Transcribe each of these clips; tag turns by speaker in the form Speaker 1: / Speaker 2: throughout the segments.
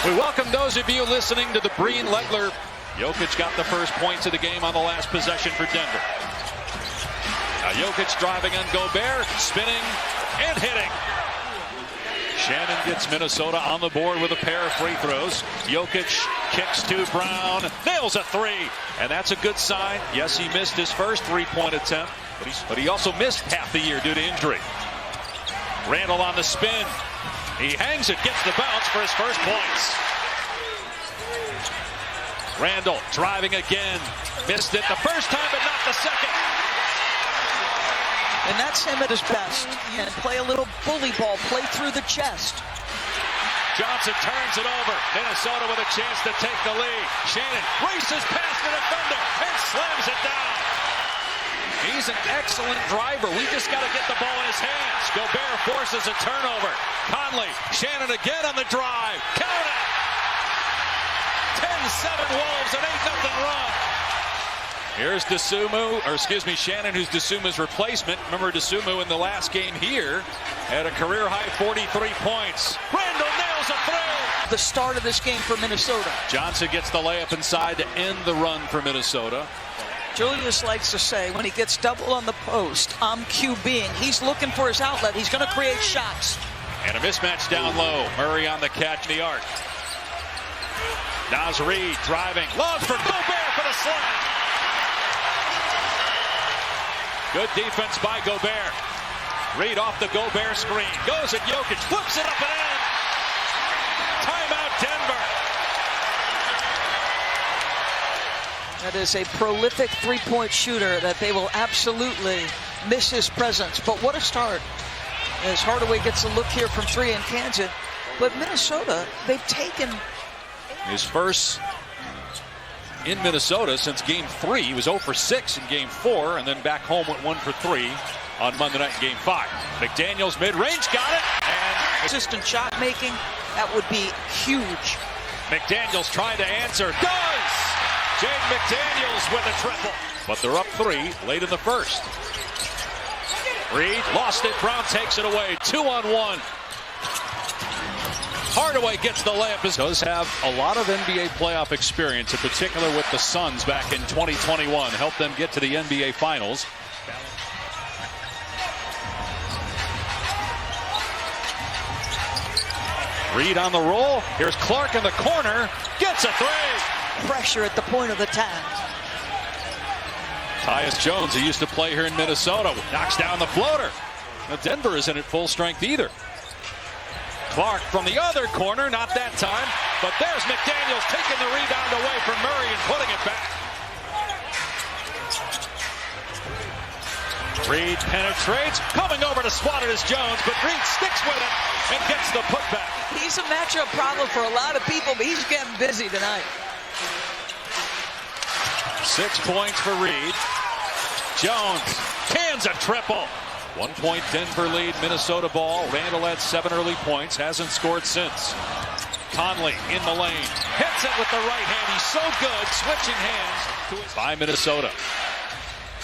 Speaker 1: We welcome those of you listening to the Breen Legler. Jokic got the first points of the game on the last possession for Denver. Now Jokic driving on Gobert, spinning and hitting. Shannon gets Minnesota on the board with a pair of free throws. Jokic kicks to Brown, nails a three, and that's a good sign. Yes, he missed his first three-point attempt, but he also missed half the year due to injury. Randall on the spin. He hangs it, gets the bounce for his first points. Randall driving again. Missed it the first time, but not the second.
Speaker 2: And that's him at his best. And play a little bully ball, play through the chest.
Speaker 1: Johnson turns it over. Minnesota with a chance to take the lead. Shannon races past the defender and slams it down. He's an excellent driver. We just got to get the ball in his hands. Gobert forces a turnover. Conley, Shannon again on the drive. Count it. 10-7 Wolves, an 8-0 run. Here's Shannon, who's Dosuma's replacement. Remember, Dosuma in the last game here had a career-high 43 points. Randall nails a three.
Speaker 2: The start of this game for Minnesota.
Speaker 1: Johnson gets the layup inside to end the run for Minnesota.
Speaker 2: Julius likes to say when he gets double on the post, I'm QBing. He's looking for his outlet. He's going to create shots.
Speaker 1: And a mismatch down low. Murray on the catch, the arc. Naz Reid driving. Love for Gobert for the slam. Good defense by Gobert. Reid off the Gobert screen. Goes at Jokic. Flips it up and in. Timeout Denver.
Speaker 2: That is a prolific three-point shooter that they will absolutely miss his presence. But what a start. As Hardaway gets a look here from three in Kansas. But Minnesota, they've taken
Speaker 1: his first in Minnesota since game 3. He was 0 for 6 in game 4, and then back home went 1 for 3 on Monday night in game 5. McDaniels mid-range got it. And
Speaker 2: consistent shot making, that would be huge.
Speaker 1: McDaniels trying to answer. Does! Jake McDaniels with a triple. But they're up 3 late in the first. Reid lost it. Brown takes it away. 2-on-1. Hardaway gets the layup. Does have a lot of NBA playoff experience, in particular with the Suns back in 2021. Helped them get to the NBA Finals. Reid on the roll. Here's Clark in the corner. Gets a three.
Speaker 2: Pressure at the point of attack.
Speaker 1: Tyus Jones, who used to play here in Minnesota, knocks down the floater. Now Denver isn't at full strength either. Clark from the other corner, not that time, but there's McDaniels taking the rebound away from Murray and putting it back. Reid penetrates, coming over to swat it as Jones, but Reid sticks with it and gets the putback.
Speaker 2: He's a matchup problem for a lot of people, but he's getting busy tonight.
Speaker 1: 6 points for Reid. Jones cans a triple. 1-point Denver lead, Minnesota ball. Randall had 7 early points, hasn't scored since. Conley in the lane, hits it with the right hand. He's so good, switching hands by Minnesota.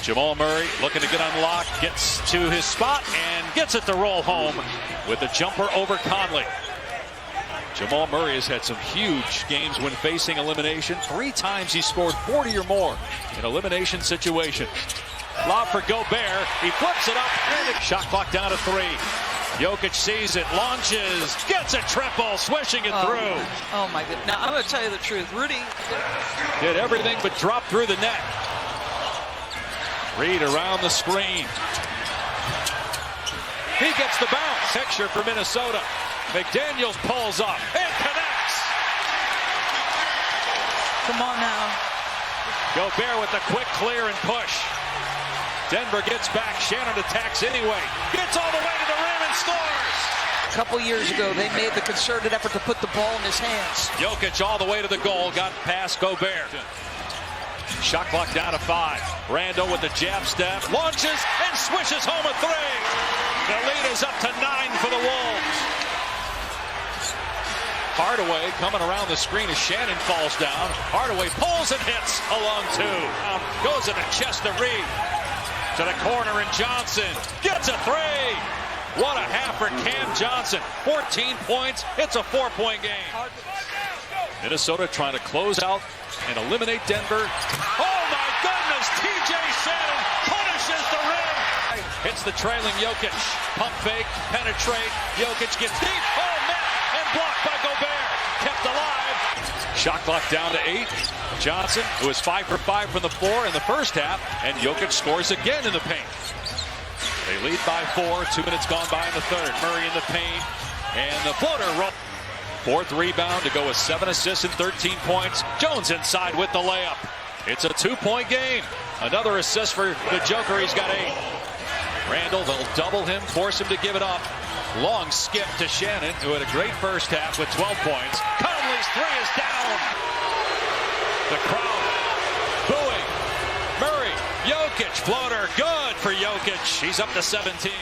Speaker 1: Jamal Murray looking to get unlocked, gets to his spot and gets it to roll home with a jumper over Conley. Jamal Murray has had some huge games when facing elimination. 3 times he scored 40 or more in elimination situation. Lob for Gobert. He flips it up. And the shot clock down to 3. Jokic sees it, launches, gets a triple, swishing it through.
Speaker 2: Oh my goodness. Now I'm going to tell you the truth. Rudy
Speaker 1: did everything but drop through the net. Reid around the screen. He gets the bounce. Picture for Minnesota. McDaniels pulls up and connects.
Speaker 2: Come on now.
Speaker 1: Gobert with the quick clear and push. Denver gets back. Shannon attacks anyway. Gets all the way to the rim and scores.
Speaker 2: A couple years ago, they made the concerted effort to put the ball in his hands.
Speaker 1: Jokic all the way to the goal. Got past Gobert. Shot clock down to 5. Randall with the jab step. Launches and swishes home a 3. The lead is up to 9 for the Wolves. Hardaway coming around the screen as Shannon falls down. Hardaway pulls and hits along 2. Goes in the chest to Reid. To the corner and Johnson gets a 3. What a half for Cam Johnson. 14 points. It's a 4-point game. Minnesota trying to close out and eliminate Denver. Oh my goodness! TJ Shannon punishes the rim. Hits the trailing Jokic. Pump fake, penetrate. Jokic gets deep. Oh, net and blocked by Gobert. Kept alive. Shot clock down to 8. Johnson, who was 5 for 5 from the floor in the first half, and Jokic scores again in the paint. They lead by 4. 2 minutes gone by in the third. Murray in the paint, and the floater roll. Fourth rebound to go with 7 assists and 13 points. Jones inside with the layup. It's a 2-point game. Another assist for the Joker. He's got 8. Randall, they'll double him, force him to give it up. Long skip to Shannon, who had a great first half with 12 points. Conley's 3 is down. The crowd booing. Murray, Jokic, floater, good for Jokic. He's up to 17.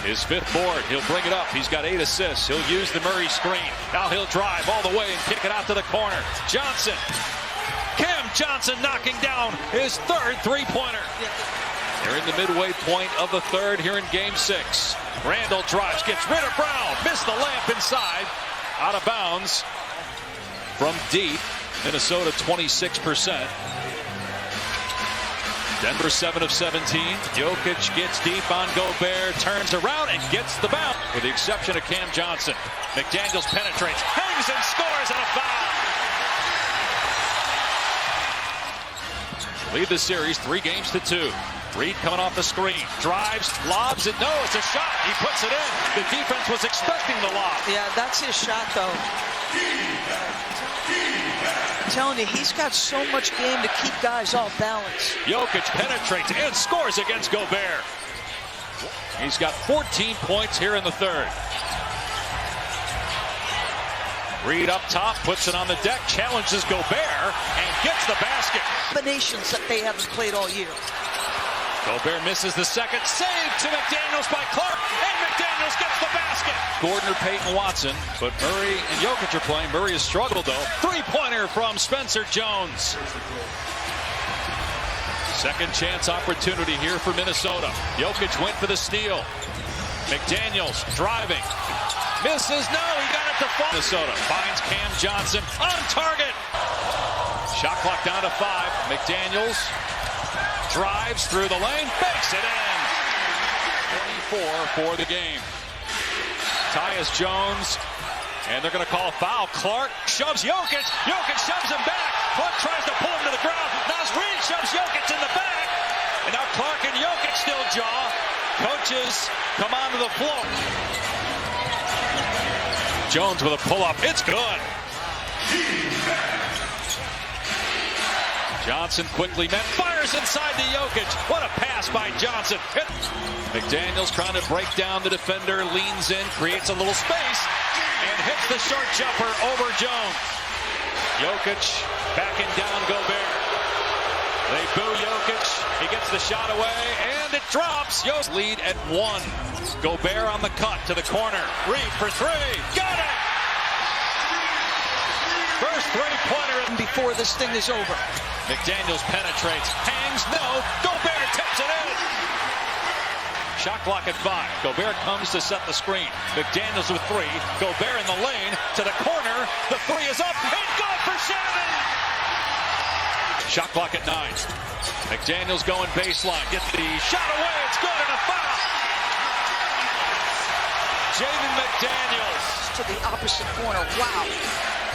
Speaker 1: His 5th board, he'll bring it up. He's got 8 assists. He'll use the Murray screen. Now he'll drive all the way and kick it out to the corner. Johnson. Cam Johnson knocking down his 3rd three-pointer. They're in the midway point of the third here in Game 6. Randall drives, gets rid of Brown. Missed the layup inside. Out of bounds from deep. Minnesota 26%. Denver 7 of 17. Jokic gets deep on Gobert, turns around and gets the bounce. With the exception of Cam Johnson. McDaniels penetrates, hangs and scores, and a foul. Lead the series 3 games to 2. Reed coming off the screen, drives, lobs it. No, it's a shot. He puts it in. The defense was expecting the lob.
Speaker 2: Yeah, that's his shot, though. I'm telling you, he's got so much game to keep guys off balance.
Speaker 1: Jokic penetrates and scores against Gobert. He's got 14 points here in the third. Reed up top, puts it on the deck, challenges Gobert, and gets the basket.
Speaker 2: Combinations that they haven't played all year.
Speaker 1: Gobert misses the second. Save to McDaniels by Clark, and McDaniels gets the basket. Gordon or Peyton Watson, but Murray and Jokic are playing. Murray has struggled, though. Three-pointer from Spencer Jones. Second chance opportunity here for Minnesota. Jokic went for the steal. McDaniels driving. Misses. No, he got it to fall. Minnesota finds Cam Johnson on target. Shot clock down to 5. McDaniels drives through the lane, banks it in. 24 for the game. Tyus Jones, and they're going to call a foul. Clark shoves Jokic. Jokic shoves him back. Clark tries to pull him to the ground. Now Reed shoves Jokic in the back. And now Clark and Jokic still jaw. Coaches come onto the floor. Jones with a pull-up. It's good. Johnson quickly met, fires inside to Jokic. What a pass by Johnson. McDaniels trying to break down the defender, leans in, creates a little space, and hits the short jumper over Jones. Jokic backing down Gobert. They boo Jokic. He gets the shot away, and it drops. Jokic lead at 1. Gobert on the cut to the corner. Reed for 3. Got it! First three-pointer before this thing is over. McDaniels penetrates, hangs, no. Gobert tips it in. Shot clock at 5. Gobert comes to set the screen. McDaniels with 3. Gobert in the lane to the corner. The 3 is up and good for Shannon. Shot clock at 9. McDaniels going baseline. Gets the shot away. It's good and a foul. Jaden McDaniels
Speaker 2: to the opposite corner. Wow.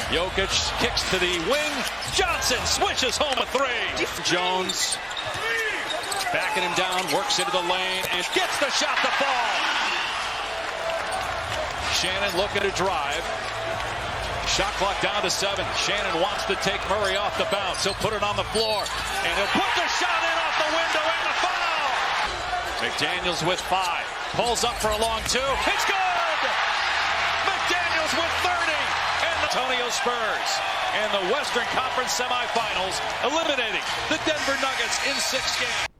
Speaker 1: Jokic kicks to the wing. Johnson swishes home a 3. Jones backing him down, works into the lane, and gets the shot to fall. Shannon looking to drive. Shot clock down to 7. Shannon wants to take Murray off the bounce. He'll put it on the floor, and he'll put the shot in off the window and a foul. McDaniels with 5. Pulls up for a long 2. It's good! McDaniels with 30. Antonio Spurs and the Western Conference semifinals eliminating the Denver Nuggets in 6 games.